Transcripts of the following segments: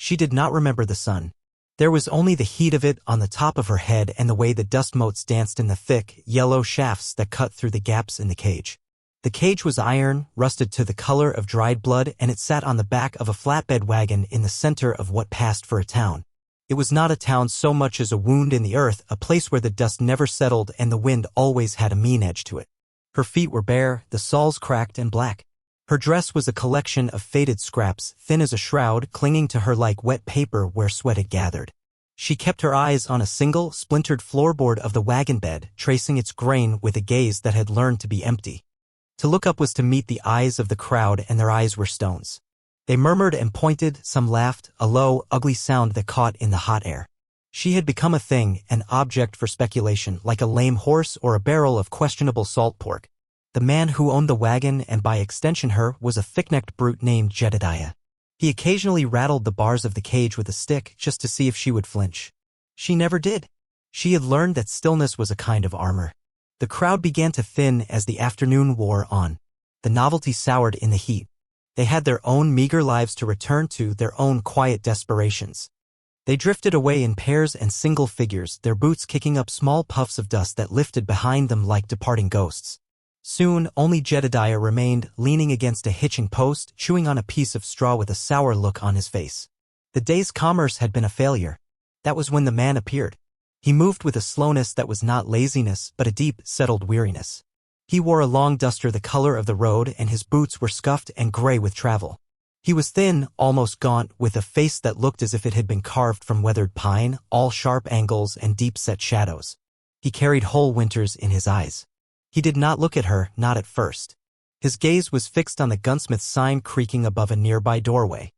She did not remember the sun. There was only the heat of it on the top of her head and the way the dust motes danced in the thick, yellow shafts that cut through the gaps in the cage. The cage was iron, rusted to the color of dried blood, and it sat on the back of a flatbed wagon in the center of what passed for a town. It was not a town so much as a wound in the earth, a place where the dust never settled and the wind always had a mean edge to it. Her feet were bare, the soles cracked and black. Her dress was a collection of faded scraps, thin as a shroud, clinging to her like wet paper where sweat had gathered. She kept her eyes on a single, splintered floorboard of the wagon bed, tracing its grain with a gaze that had learned to be empty. To look up was to meet the eyes of the crowd, and their eyes were stones. They murmured and pointed, some laughed, a low, ugly sound that caught in the hot air. She had become a thing, an object for speculation, like a lame horse or a barrel of questionable salt pork. The man who owned the wagon, and by extension her, was a thick-necked brute named Jedediah. He occasionally rattled the bars of the cage with a stick just to see if she would flinch. She never did. She had learned that stillness was a kind of armor. The crowd began to thin as the afternoon wore on. The novelty soured in the heat. They had their own meager lives to return to, their own quiet desperations. They drifted away in pairs and single figures, their boots kicking up small puffs of dust that lifted behind them like departing ghosts. Soon, only Jedediah remained, leaning against a hitching post, chewing on a piece of straw with a sour look on his face. The day's commerce had been a failure. That was when the man appeared. He moved with a slowness that was not laziness, but a deep, settled weariness. He wore a long duster the color of the road, and his boots were scuffed and gray with travel. He was thin, almost gaunt, with a face that looked as if it had been carved from weathered pine, all sharp angles and deep-set shadows. He carried whole winters in his eyes. He did not look at her, not at first. His gaze was fixed on the gunsmith's sign creaking above a nearby doorway.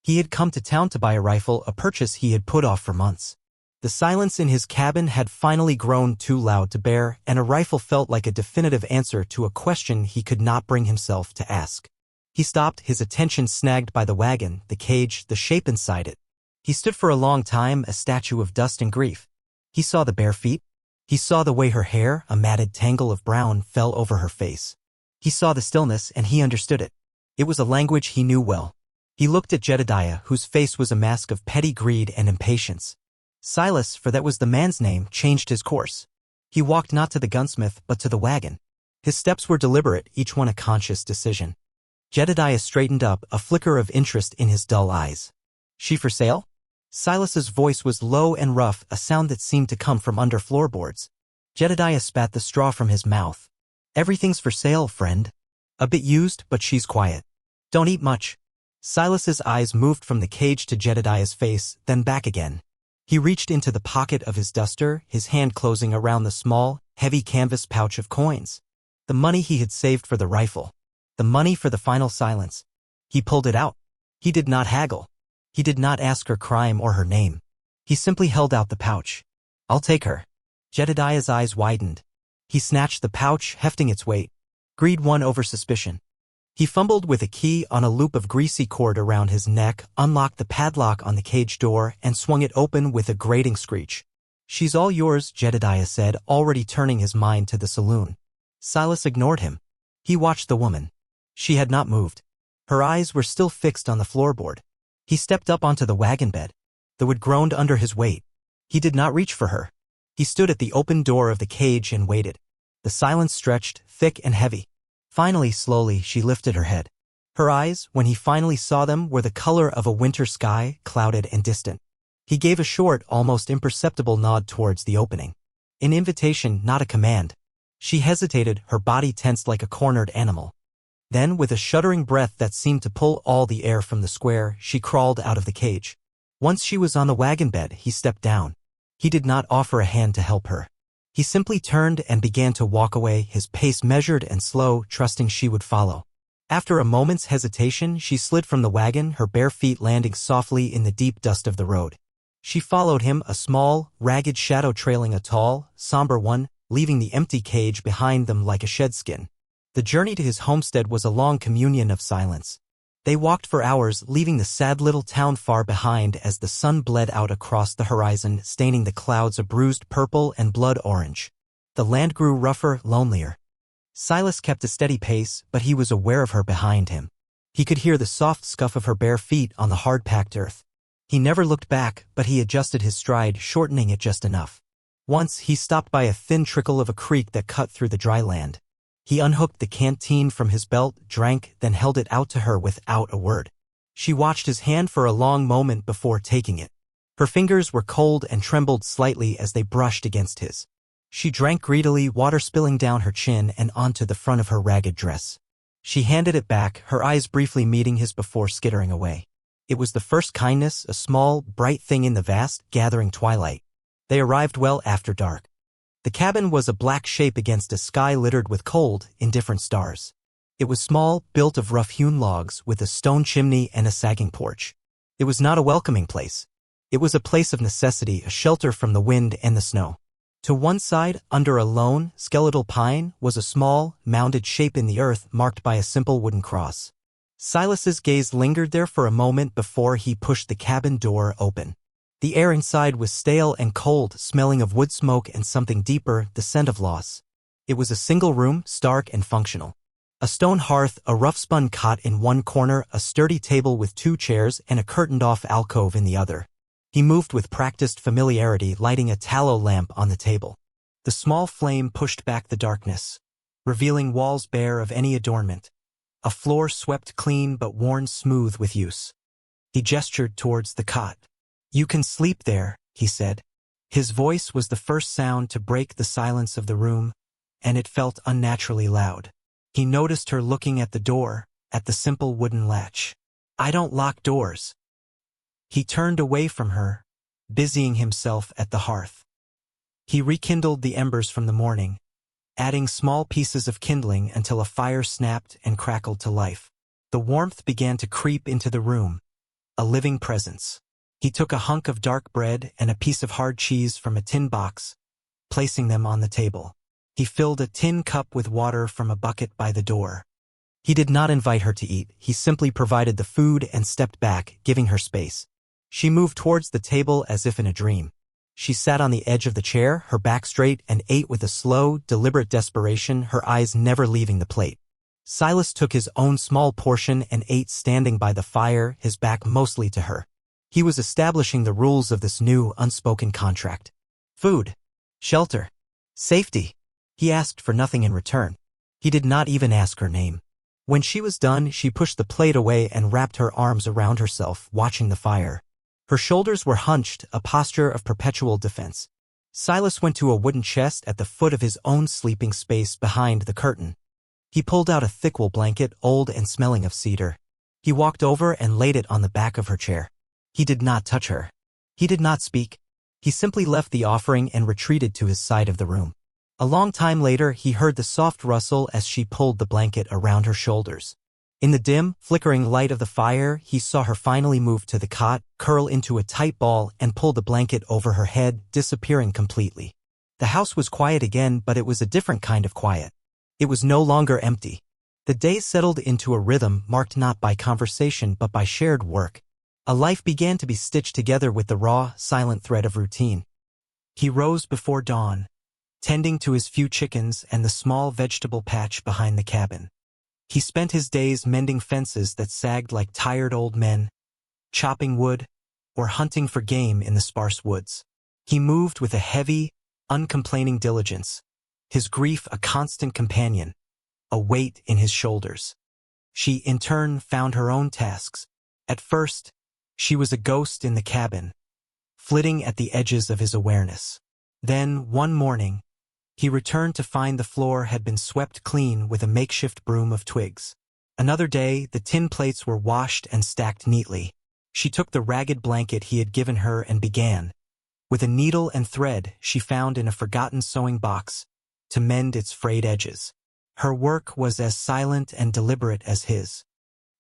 He had come to town to buy a rifle, a purchase he had put off for months. The silence in his cabin had finally grown too loud to bear, and a rifle felt like a definitive answer to a question he could not bring himself to ask. He stopped, his attention snagged by the wagon, the cage, the shape inside it. He stood for a long time, a statue of dust and grief. He saw the bare feet. He saw the way her hair, a matted tangle of brown, fell over her face. He saw the stillness, and he understood it. It was a language he knew well. He looked at Jedediah, whose face was a mask of petty greed and impatience. Silas, for that was the man's name, changed his course. He walked not to the gunsmith, but to the wagon. His steps were deliberate, each one a conscious decision. Jedediah straightened up, a flicker of interest in his dull eyes. "She for sale?" Silas's voice was low and rough, a sound that seemed to come from under floorboards. Jedediah spat the straw from his mouth. "Everything's for sale, friend. A bit used, but she's quiet. Don't eat much." Silas's eyes moved from the cage to Jedediah's face, then back again. He reached into the pocket of his duster, his hand closing around the small, heavy canvas pouch of coins. The money he had saved for the rifle. The money for the final silence. He pulled it out. He did not haggle. He did not ask her crime or her name. He simply held out the pouch. "I'll take her." Jedediah's eyes widened. He snatched the pouch, hefting its weight. Greed won over suspicion. He fumbled with a key on a loop of greasy cord around his neck, unlocked the padlock on the cage door, and swung it open with a grating screech. "She's all yours," Jedediah said, already turning his mind to the saloon. Silas ignored him. He watched the woman. She had not moved. Her eyes were still fixed on the floorboard. He stepped up onto the wagon bed. The wood groaned under his weight. He did not reach for her. He stood at the open door of the cage and waited. The silence stretched, thick and heavy. Finally, slowly, she lifted her head. Her eyes, when he finally saw them, were the color of a winter sky, clouded and distant. He gave a short, almost imperceptible nod towards the opening. An invitation, not a command. She hesitated, her body tensed like a cornered animal. Then, with a shuddering breath that seemed to pull all the air from the square, she crawled out of the cage. Once she was on the wagon bed, he stepped down. He did not offer a hand to help her. He simply turned and began to walk away, his pace measured and slow, trusting she would follow. After a moment's hesitation, she slid from the wagon, her bare feet landing softly in the deep dust of the road. She followed him, a small, ragged shadow trailing a tall, somber one, leaving the empty cage behind them like a shedskin. The journey to his homestead was a long communion of silence. They walked for hours, leaving the sad little town far behind as the sun bled out across the horizon, staining the clouds a bruised purple and blood orange. The land grew rougher, lonelier. Silas kept a steady pace, but he was aware of her behind him. He could hear the soft scuff of her bare feet on the hard-packed earth. He never looked back, but he adjusted his stride, shortening it just enough. Once, he stopped by a thin trickle of a creek that cut through the dry land. He unhooked the canteen from his belt, drank, then held it out to her without a word. She watched his hand for a long moment before taking it. Her fingers were cold and trembled slightly as they brushed against his. She drank greedily, water spilling down her chin and onto the front of her ragged dress. She handed it back, her eyes briefly meeting his before skittering away. It was the first kindness, a small, bright thing in the vast, gathering twilight. They arrived well after dark. The cabin was a black shape against a sky littered with cold, indifferent stars. It was small, built of rough-hewn logs, with a stone chimney and a sagging porch. It was not a welcoming place. It was a place of necessity, a shelter from the wind and the snow. To one side, under a lone, skeletal pine, was a small, mounded shape in the earth marked by a simple wooden cross. Silas's gaze lingered there for a moment before he pushed the cabin door open. The air inside was stale and cold, smelling of wood smoke and something deeper, the scent of loss. It was a single room, stark and functional. A stone hearth, a rough-spun cot in one corner, a sturdy table with 2 chairs, and a curtained-off alcove in the other. He moved with practiced familiarity, lighting a tallow lamp on the table. The small flame pushed back the darkness, revealing walls bare of any adornment. A floor swept clean but worn smooth with use. He gestured towards the cot. "You can sleep there," he said. His voice was the first sound to break the silence of the room, and it felt unnaturally loud. He noticed her looking at the door, at the simple wooden latch. "I don't lock doors." He turned away from her, busying himself at the hearth. He rekindled the embers from the morning, adding small pieces of kindling until a fire snapped and crackled to life. The warmth began to creep into the room, a living presence. He took a hunk of dark bread and a piece of hard cheese from a tin box, placing them on the table. He filled a tin cup with water from a bucket by the door. He did not invite her to eat, he simply provided the food and stepped back, giving her space. She moved towards the table as if in a dream. She sat on the edge of the chair, her back straight, and ate with a slow, deliberate desperation, her eyes never leaving the plate. Silas took his own small portion and ate standing by the fire, his back mostly to her. He was establishing the rules of this new, unspoken contract. Food, shelter, safety. He asked for nothing in return. He did not even ask her name. When she was done, she pushed the plate away and wrapped her arms around herself, watching the fire. Her shoulders were hunched, a posture of perpetual defense. Silas went to a wooden chest at the foot of his own sleeping space behind the curtain. He pulled out a thick wool blanket, old and smelling of cedar. He walked over and laid it on the back of her chair. He did not touch her. He did not speak. He simply left the offering and retreated to his side of the room. A long time later, he heard the soft rustle as she pulled the blanket around her shoulders. In the dim, flickering light of the fire, he saw her finally move to the cot, curl into a tight ball, and pull the blanket over her head, disappearing completely. The house was quiet again, but it was a different kind of quiet. It was no longer empty. The days settled into a rhythm marked not by conversation but by shared work. A life began to be stitched together with the raw, silent thread of routine. He rose before dawn, tending to his few chickens and the small vegetable patch behind the cabin. He spent his days mending fences that sagged like tired old men, chopping wood, or hunting for game in the sparse woods. He moved with a heavy, uncomplaining diligence, his grief a constant companion, a weight in his shoulders. She, in turn, found her own tasks. At first, she was a ghost in the cabin, flitting at the edges of his awareness. Then, one morning, he returned to find the floor had been swept clean with a makeshift broom of twigs. Another day, the tin plates were washed and stacked neatly. She took the ragged blanket he had given her and began, with a needle and thread she found in a forgotten sewing box, to mend its frayed edges. Her work was as silent and deliberate as his.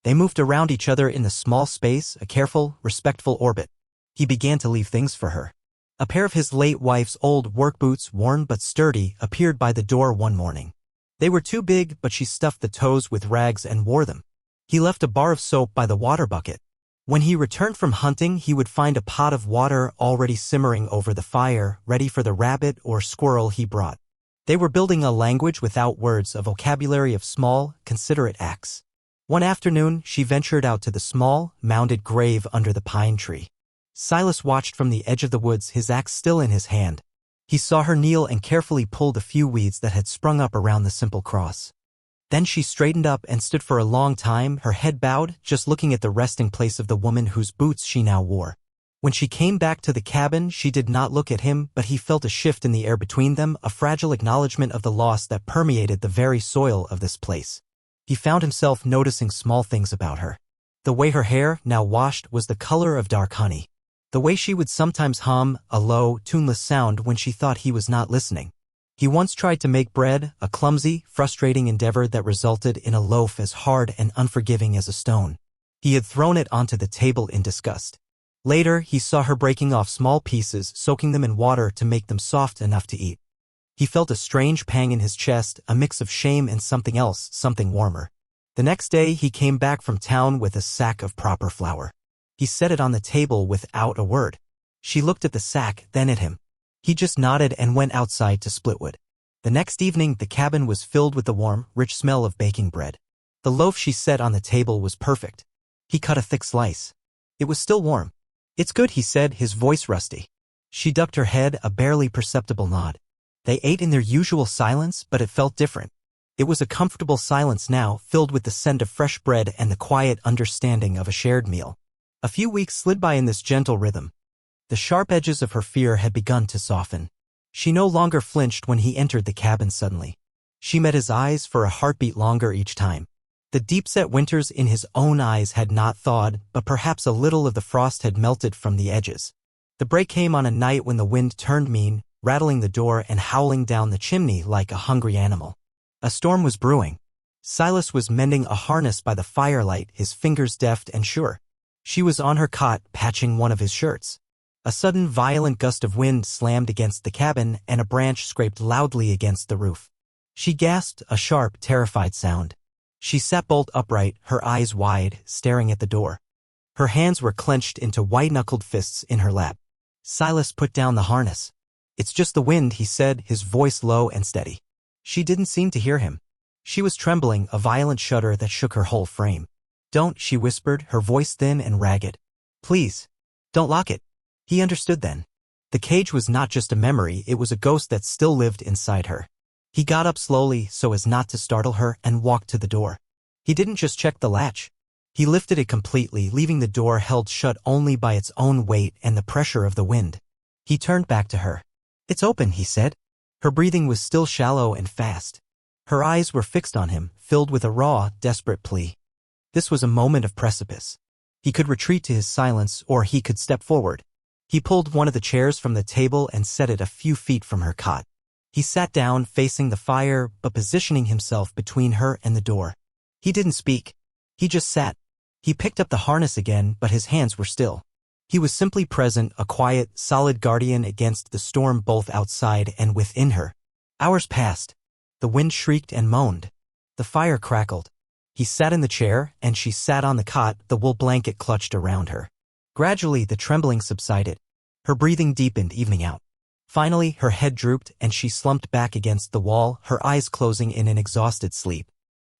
They moved around each other in the small space, a careful, respectful orbit. He began to leave things for her. A pair of his late wife's old work boots, worn but sturdy, appeared by the door one morning. They were too big, but she stuffed the toes with rags and wore them. He left a bar of soap by the water bucket. When he returned from hunting, he would find a pot of water already simmering over the fire, ready for the rabbit or squirrel he brought. They were building a language without words, a vocabulary of small, considerate acts. One afternoon, she ventured out to the small, mounded grave under the pine tree. Silas watched from the edge of the woods, his axe still in his hand. He saw her kneel and carefully pull the few weeds that had sprung up around the simple cross. Then she straightened up and stood for a long time, her head bowed, just looking at the resting place of the woman whose boots she now wore. When she came back to the cabin, she did not look at him, but he felt a shift in the air between them, a fragile acknowledgement of the loss that permeated the very soil of this place. He found himself noticing small things about her. The way her hair, now washed, was the color of dark honey. The way she would sometimes hum a low, tuneless sound when she thought he was not listening. He once tried to make bread, a clumsy, frustrating endeavor that resulted in a loaf as hard and unforgiving as a stone. He had thrown it onto the table in disgust. Later, he saw her breaking off small pieces, soaking them in water to make them soft enough to eat. He felt a strange pang in his chest, a mix of shame and something else, something warmer. The next day, he came back from town with a sack of proper flour. He set it on the table without a word. She looked at the sack, then at him. He just nodded and went outside to split wood. The next evening, the cabin was filled with the warm, rich smell of baking bread. The loaf she set on the table was perfect. He cut a thick slice. It was still warm. "It's good," he said, his voice rusty. She ducked her head, a barely perceptible nod. They ate in their usual silence, but it felt different. It was a comfortable silence now, filled with the scent of fresh bread and the quiet understanding of a shared meal. A few weeks slid by in this gentle rhythm. The sharp edges of her fear had begun to soften. She no longer flinched when he entered the cabin suddenly. She met his eyes for a heartbeat longer each time. The deep-set winters in his own eyes had not thawed, but perhaps a little of the frost had melted from the edges. The break came on a night when the wind turned mean, rattling the door and howling down the chimney like a hungry animal. A storm was brewing. Silas was mending a harness by the firelight, his fingers deft and sure. She was on her cot, patching one of his shirts. A sudden violent gust of wind slammed against the cabin, and a branch scraped loudly against the roof. She gasped, a sharp, terrified sound. She sat bolt upright, her eyes wide, staring at the door. Her hands were clenched into white-knuckled fists in her lap. Silas put down the harness. "It's just the wind," he said, his voice low and steady. She didn't seem to hear him. She was trembling, a violent shudder that shook her whole frame. "Don't," she whispered, her voice thin and ragged. "Please. Don't lock it." He understood then. The cage was not just a memory, it was a ghost that still lived inside her. He got up slowly so as not to startle her and walked to the door. He didn't just check the latch. He lifted it completely, leaving the door held shut only by its own weight and the pressure of the wind. He turned back to her. "It's open," he said. Her breathing was still shallow and fast. Her eyes were fixed on him, filled with a raw, desperate plea. This was a moment of precipice. He could retreat to his silence, or he could step forward. He pulled one of the chairs from the table and set it a few feet from her cot. He sat down, facing the fire, but positioning himself between her and the door. He didn't speak. He just sat. He picked up the harness again, but his hands were still. He was simply present, a quiet, solid guardian against the storm both outside and within her. Hours passed. The wind shrieked and moaned. The fire crackled. He sat in the chair, and she sat on the cot, the wool blanket clutched around her. Gradually, the trembling subsided. Her breathing deepened, evening out. Finally, her head drooped, and she slumped back against the wall, her eyes closing in an exhausted sleep.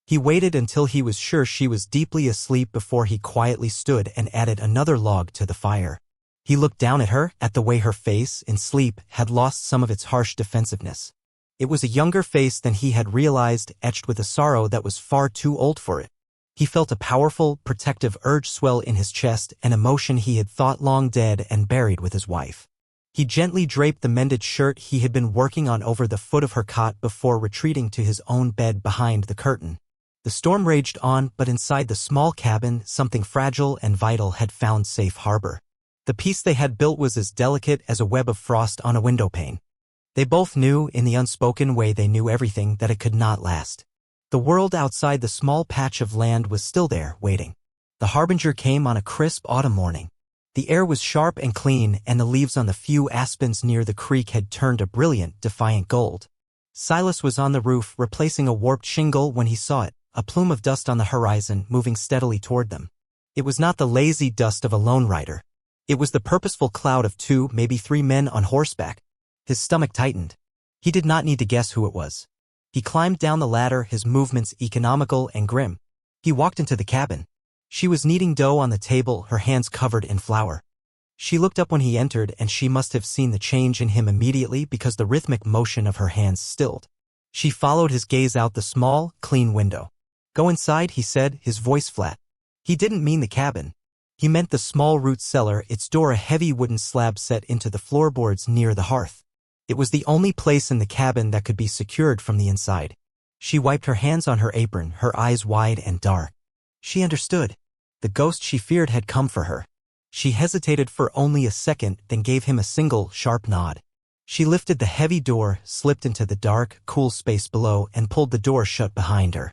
He waited until he was sure she was deeply asleep before he quietly stood and added another log to the fire. He looked down at her, at the way her face, in sleep, had lost some of its harsh defensiveness. It was a younger face than he had realized, etched with a sorrow that was far too old for it. He felt a powerful, protective urge swell in his chest, an emotion he had thought long dead and buried with his wife. He gently draped the mended shirt he had been working on over the foot of her cot before retreating to his own bed behind the curtain. The storm raged on, but inside the small cabin, something fragile and vital had found safe harbor. The piece they had built was as delicate as a web of frost on a windowpane. They both knew, in the unspoken way they knew everything, that it could not last. The world outside the small patch of land was still there, waiting. The harbinger came on a crisp autumn morning. The air was sharp and clean, and the leaves on the few aspens near the creek had turned a brilliant, defiant gold. Silas was on the roof, replacing a warped shingle when he saw it, a plume of dust on the horizon, moving steadily toward them. It was not the lazy dust of a lone rider. It was the purposeful cloud of 2, maybe 3 men on horseback. His stomach tightened. He did not need to guess who it was. He climbed down the ladder, his movements economical and grim. He walked into the cabin. She was kneading dough on the table, her hands covered in flour. She looked up when he entered and she must have seen the change in him immediately because the rhythmic motion of her hands stilled. She followed his gaze out the small, clean window. "Go inside," he said, his voice flat. He didn't mean the cabin. He meant the small root cellar, its door a heavy wooden slab set into the floorboards near the hearth. It was the only place in the cabin that could be secured from the inside. She wiped her hands on her apron, her eyes wide and dark. She understood. The ghost she feared had come for her. She hesitated for only a second, then gave him a single, sharp nod. She lifted the heavy door, slipped into the dark, cool space below, and pulled the door shut behind her.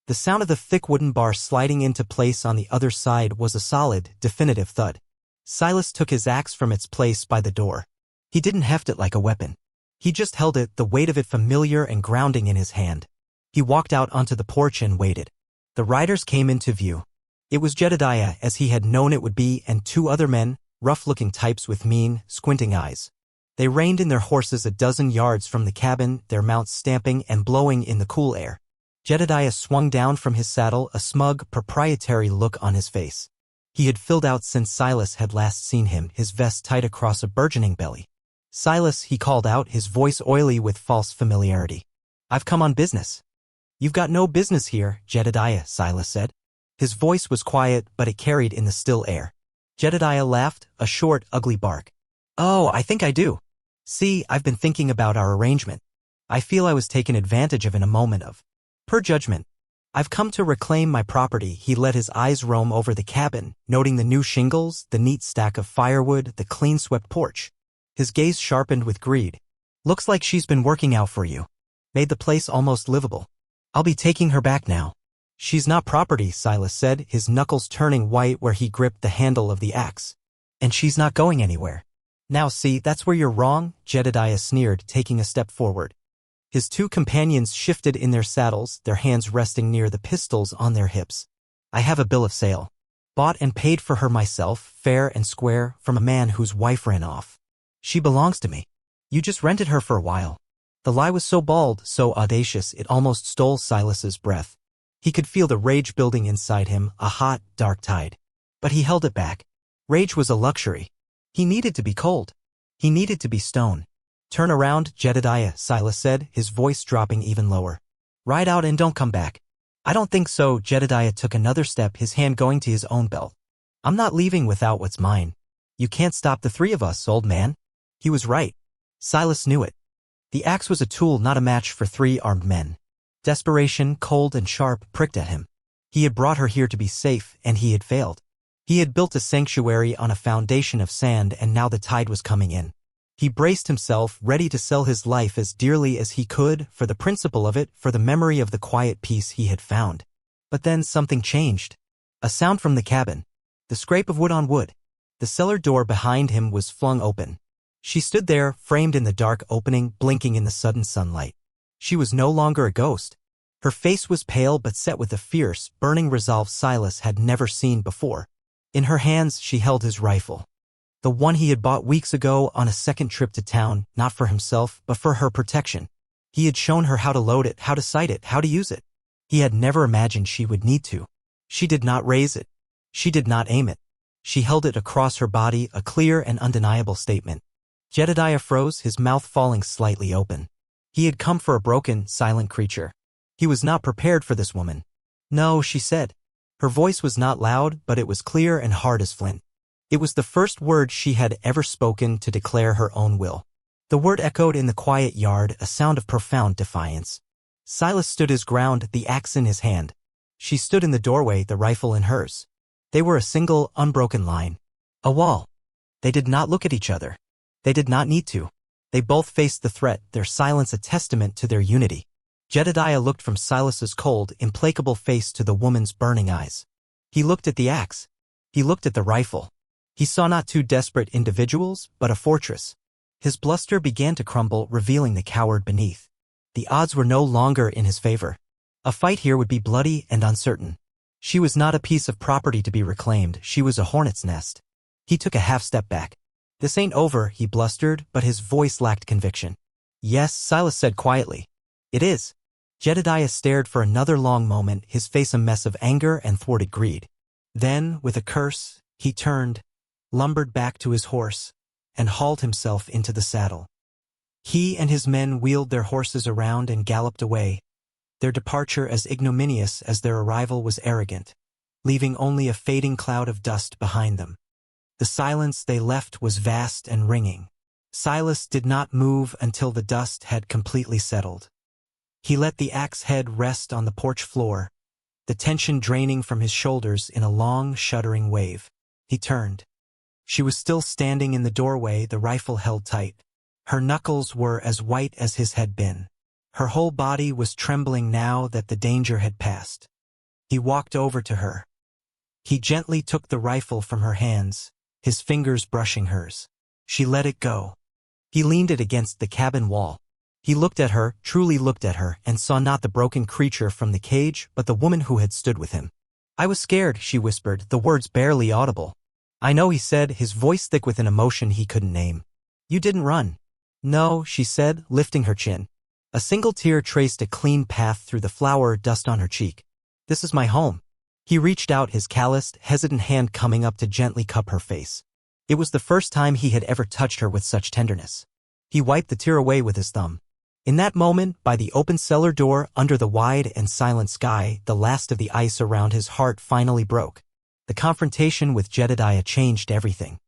The sound of the thick wooden bar sliding into place on the other side was a solid, definitive thud. Silas took his axe from its place by the door. He didn't heft it like a weapon. He just held it, the weight of it familiar and grounding in his hand. He walked out onto the porch and waited. The riders came into view. It was Jedediah, as he had known it would be, and two other men, rough-looking types with mean, squinting eyes. They reined in their horses a dozen yards from the cabin, their mounts stamping and blowing in the cool air. Jedediah swung down from his saddle, a smug, proprietary look on his face. He had filled out since Silas had last seen him, his vest tight across a burgeoning belly. "Silas," he called out, his voice oily with false familiarity. "I've come on business." "You've got no business here, Jedediah," Silas said. His voice was quiet, but it carried in the still air. Jedediah laughed, a short, ugly bark. "Oh, I think I do. See, I've been thinking about our arrangement. I feel I was taken advantage of in a moment of poor judgment. I've come to reclaim my property." He let his eyes roam over the cabin, noting the new shingles, the neat stack of firewood, the clean-swept porch. His gaze sharpened with greed. "Looks like she's been working out for you. Made the place almost livable. I'll be taking her back now." "She's not property," Silas said, his knuckles turning white where he gripped the handle of the axe. "And she's not going anywhere." "Now see, that's where you're wrong," Jedediah sneered, taking a step forward. His two companions shifted in their saddles, their hands resting near the pistols on their hips. "I have a bill of sale. Bought and paid for her myself, fair and square, from a man whose wife ran off. She belongs to me. You just rented her for a while." The lie was so bald, so audacious, it almost stole Silas's breath. He could feel the rage building inside him, a hot, dark tide. But he held it back. Rage was a luxury. He needed to be cold. He needed to be stone. "Turn around, Jedediah," Silas said, his voice dropping even lower. "Ride out and don't come back." "I don't think so." Jedediah took another step, his hand going to his own belt. "I'm not leaving without what's mine. You can't stop the three of us, old man." He was right. Silas knew it. The axe was a tool, not a match for three armed men. Desperation, cold and sharp, pricked at him. He had brought her here to be safe, and he had failed. He had built a sanctuary on a foundation of sand, and now the tide was coming in. He braced himself, ready to sell his life as dearly as he could, for the principle of it, for the memory of the quiet peace he had found. But then something changed. A sound from the cabin. The scrape of wood on wood. The cellar door behind him was flung open. She stood there, framed in the dark opening, blinking in the sudden sunlight. She was no longer a ghost. Her face was pale but set with a fierce, burning resolve Silas had never seen before. In her hands she held his rifle. The one he had bought weeks ago on a second trip to town, not for himself, but for her protection. He had shown her how to load it, how to sight it, how to use it. He had never imagined she would need to. She did not raise it. She did not aim it. She held it across her body, a clear and undeniable statement. Jedediah froze, his mouth falling slightly open. He had come for a broken, silent creature. He was not prepared for this woman. "No," she said. Her voice was not loud, but it was clear and hard as flint. It was the first word she had ever spoken to declare her own will. The word echoed in the quiet yard, a sound of profound defiance. Silas stood his ground, the axe in his hand. She stood in the doorway, the rifle in hers. They were a single, unbroken line. A wall. They did not look at each other. They did not need to. They both faced the threat, their silence a testament to their unity. Jedediah looked from Silas's cold, implacable face to the woman's burning eyes. He looked at the axe. He looked at the rifle. He saw not two desperate individuals, but a fortress. His bluster began to crumble, revealing the coward beneath. The odds were no longer in his favor. A fight here would be bloody and uncertain. She was not a piece of property to be reclaimed, she was a hornet's nest. He took a half step back. "This ain't over," he blustered, but his voice lacked conviction. "Yes," Silas said quietly. "It is." Jedediah stared for another long moment, his face a mess of anger and thwarted greed. Then, with a curse, he turned. lumbered back to his horse, and hauled himself into the saddle. He and his men wheeled their horses around and galloped away, their departure as ignominious as their arrival was arrogant, leaving only a fading cloud of dust behind them. The silence they left was vast and ringing. Silas did not move until the dust had completely settled. He let the axe head rest on the porch floor, the tension draining from his shoulders in a long, shuddering wave. He turned. She was still standing in the doorway, the rifle held tight. Her knuckles were as white as his had been. Her whole body was trembling now that the danger had passed. He walked over to her. He gently took the rifle from her hands, his fingers brushing hers. She let it go. He leaned it against the cabin wall. He looked at her, truly looked at her, and saw not the broken creature from the cage, but the woman who had stood with him. "I was scared," she whispered, the words barely audible. "I know," he said, his voice thick with an emotion he couldn't name. "You didn't run." "No," she said, lifting her chin. A single tear traced a clean path through the flour dust on her cheek. "This is my home." He reached out, his calloused, hesitant hand coming up to gently cup her face. It was the first time he had ever touched her with such tenderness. He wiped the tear away with his thumb. In that moment, by the open cellar door, under the wide and silent sky, the last of the ice around his heart finally broke. The confrontation with Jedediah changed everything.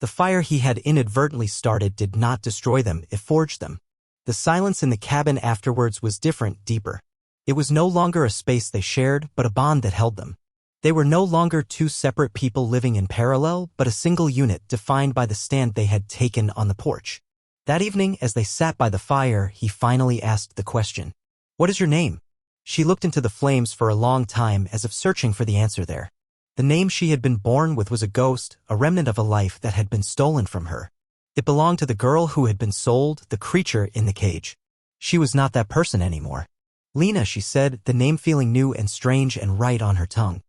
The fire he had inadvertently started did not destroy them, it forged them. The silence in the cabin afterwards was different, deeper. It was no longer a space they shared, but a bond that held them. They were no longer two separate people living in parallel, but a single unit defined by the stand they had taken on the porch. That evening, as they sat by the fire, he finally asked the question, "What is your name?" She looked into the flames for a long time as if searching for the answer there. The name she had been born with was a ghost, a remnant of a life that had been stolen from her. It belonged to the girl who had been sold, the creature in the cage. She was not that person anymore. "Lena," she said, the name feeling new and strange and right on her tongue.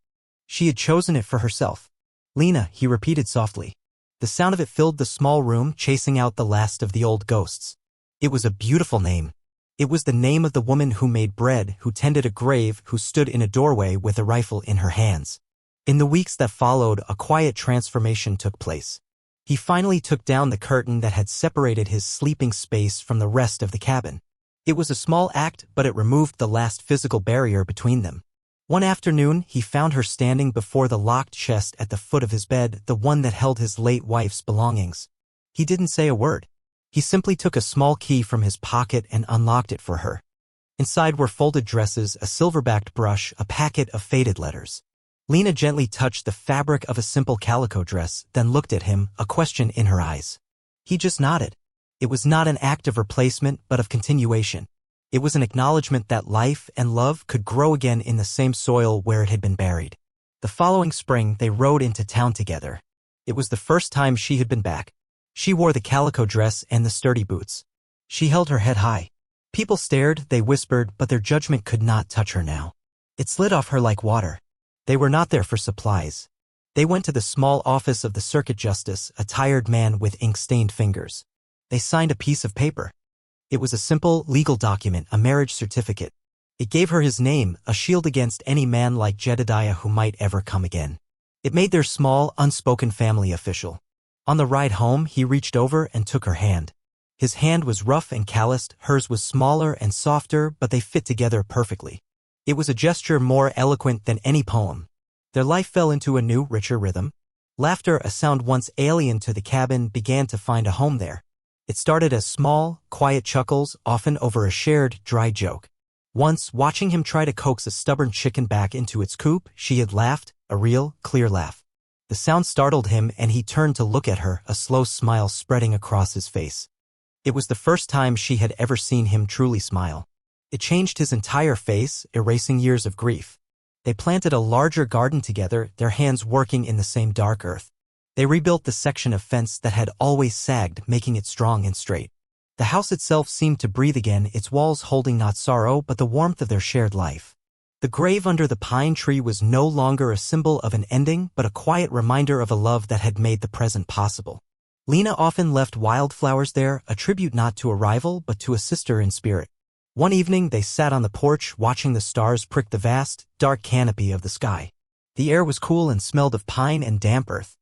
She had chosen it for herself. "Lena," he repeated softly. The sound of it filled the small room, chasing out the last of the old ghosts. It was a beautiful name. It was the name of the woman who made bread, who tended a grave, who stood in a doorway with a rifle in her hands. In the weeks that followed, a quiet transformation took place. He finally took down the curtain that had separated his sleeping space from the rest of the cabin. It was a small act, but it removed the last physical barrier between them. One afternoon, he found her standing before the locked chest at the foot of his bed, the one that held his late wife's belongings. He didn't say a word. He simply took a small key from his pocket and unlocked it for her. Inside were folded dresses, a silver-backed brush, a packet of faded letters. Lena gently touched the fabric of a simple calico dress, then looked at him, a question in her eyes. He just nodded. It was not an act of replacement, but of continuation. It was an acknowledgement that life and love could grow again in the same soil where it had been buried. The following spring, they rode into town together. It was the first time she had been back. She wore the calico dress and the sturdy boots. She held her head high. People stared, they whispered, but their judgment could not touch her now. It slid off her like water. They were not there for supplies. They went to the small office of the circuit justice, a tired man with ink-stained fingers. They signed a piece of paper. It was a simple, legal document, a marriage certificate. It gave her his name, a shield against any man like Jedediah who might ever come again. It made their small, unspoken family official. On the ride home, he reached over and took her hand. His hand was rough and calloused, hers was smaller and softer, but they fit together perfectly. It was a gesture more eloquent than any poem. Their life fell into a new, richer rhythm. Laughter, a sound once alien to the cabin, began to find a home there. It started as small, quiet chuckles, often over a shared, dry joke. Once, watching him try to coax a stubborn chicken back into its coop, she had laughed, a real, clear laugh. The sound startled him and he turned to look at her, a slow smile spreading across his face. It was the first time she had ever seen him truly smile. It changed his entire face, erasing years of grief. They planted a larger garden together, their hands working in the same dark earth. They rebuilt the section of fence that had always sagged, making it strong and straight. The house itself seemed to breathe again, its walls holding not sorrow but the warmth of their shared life. The grave under the pine tree was no longer a symbol of an ending, but a quiet reminder of a love that had made the present possible. Lena often left wildflowers there, a tribute not to a rival but to a sister in spirit. One evening they sat on the porch, watching the stars prick the vast, dark canopy of the sky. The air was cool and smelled of pine and damp earth.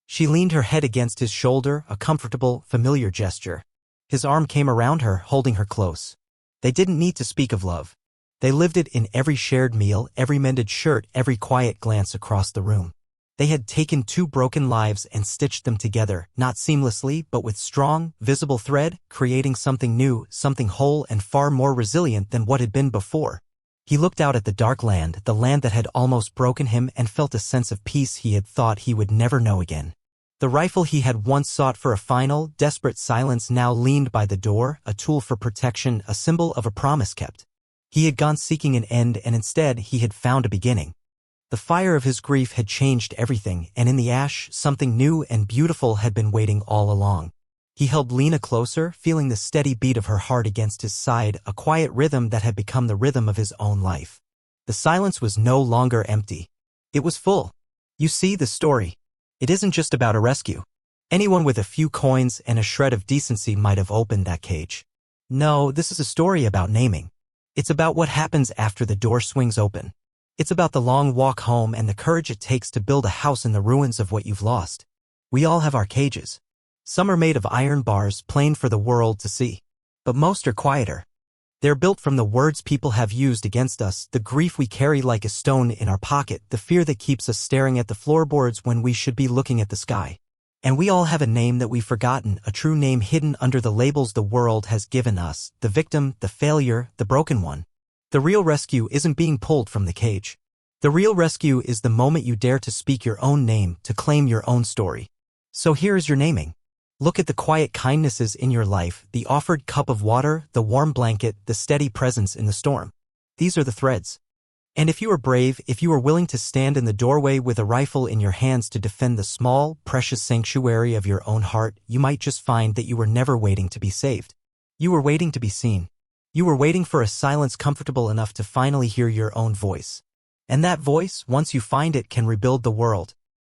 She leaned her head against his shoulder, a comfortable, familiar gesture. His arm came around her, holding her close. They didn't need to speak of love. They lived it in every shared meal, every mended shirt, every quiet glance across the room. They had taken two broken lives and stitched them together, not seamlessly, but with strong, visible thread, creating something new, something whole and far more resilient than what had been before. He looked out at the dark land, the land that had almost broken him, and felt a sense of peace he had thought he would never know again. The rifle he had once sought for a final, desperate silence now leaned by the door, a tool for protection, a symbol of a promise kept. He had gone seeking an end, and instead he had found a beginning. The fire of his grief had changed everything, and in the ash, something new and beautiful had been waiting all along. He held Lena closer, feeling the steady beat of her heart against his side, a quiet rhythm that had become the rhythm of his own life. The silence was no longer empty. It was full. You see, the story. It isn't just about a rescue. Anyone with a few coins and a shred of decency might have opened that cage. No, this is a story about naming. It's about what happens after the door swings open. It's about the long walk home and the courage it takes to build a house in the ruins of what you've lost. We all have our cages. Some are made of iron bars, plain for the world to see. But most are quieter. They're built from the words people have used against us, the grief we carry like a stone in our pocket, the fear that keeps us staring at the floorboards when we should be looking at the sky. And we all have a name that we've forgotten, a true name hidden under the labels the world has given us, the victim, the failure, the broken one. The real rescue isn't being pulled from the cage. The real rescue is the moment you dare to speak your own name, to claim your own story. So here is your naming. Look at the quiet kindnesses in your life, the offered cup of water, the warm blanket, the steady presence in the storm. These are the threads. And if you are brave, if you are willing to stand in the doorway with a rifle in your hands to defend the small, precious sanctuary of your own heart, you might just find that you were never waiting to be saved. You were waiting to be seen. You were waiting for a silence comfortable enough to finally hear your own voice. And that voice, once you find it, can rebuild the world.